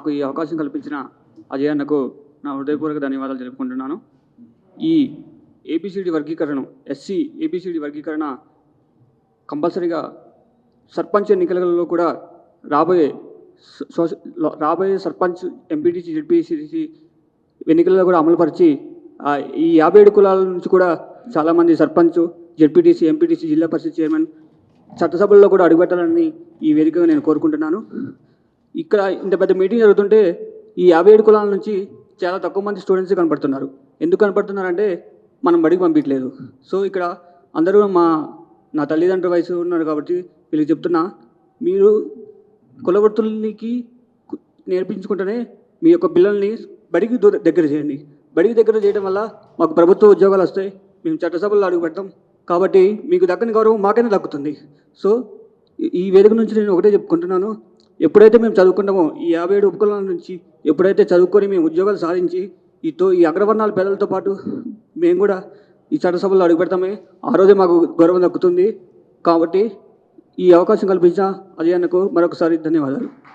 నాకు ఈ అవకాశం కల్పించిన అజయ్ అన్నకు నా హృదయపూర్వక ధన్యవాదాలు తెలుపుకుంటున్నాను. ఈ ఏబిసిడి వర్గీకరణ, ఎస్సీ ఏబిసిడి వర్గీకరణ కంపల్సరీగా సర్పంచ్ ఎన్నికలలో కూడా రాబోయే సర్పంచ్, ఎంపీటీసీ, జెడ్పీటీసీ ఎన్నికలలో కూడా అమలుపరిచి ఈ 57 కులాల నుంచి కూడా చాలామంది సర్పంచ్, జెడ్పీటీసీ, ఎంపీటీసీ, జిల్లా పరిషత్ చైర్మన్ చట్టసభల్లో కూడా అడుగుపెట్టాలని ఈ వేదికగా నేను కోరుకుంటున్నాను. ఇక్కడ ఇంత పెద్ద మీటింగ్ జరుగుతుంటే ఈ 57 కులాల నుంచి చాలా తక్కువ మంది స్టూడెంట్స్ కనపడుతున్నారు. ఎందుకు కనపడుతున్నారంటే మనం బడికి పంపించలేదు. సో ఇక్కడ అందరూ నా తల్లిదండ్రుల వయసు ఉన్నారు కాబట్టి వీళ్ళకి చెప్తున్నా, మీరు కులవృత్తులకి నేర్పించుకుంటేనే మీ యొక్క పిల్లల్ని బడికి దగ్గర చేయండి. బడికి దగ్గర చేయడం వల్ల మాకు ప్రభుత్వ ఉద్యోగాలు వస్తాయి, మేము చట్టసభల్లో అడుగు పెడతాం. కాబట్టి మీకు దక్కని గౌరవం మాకైనా దక్కుతుంది. సో ఈ వేదిక నుంచి నేను ఒకటే చెప్పుకుంటున్నాను, ఎప్పుడైతే మేము చదువుకుంటామో ఈ 57 ఉపకులాల నుంచి ఎప్పుడైతే చదువుకొని మేము ఉద్యోగాలు సాధించి ఈ అగ్రవర్ణాల పేదలతో పాటు మేము కూడా ఈ చట్టసభల్లో అడుగు పెడతామే, ఆ రోజే మాకు గౌరవం దక్కుతుంది. కాబట్టి ఈ అవకాశం కల్పించిన అజయ్ అన్నకు మరొకసారి ధన్యవాదాలు.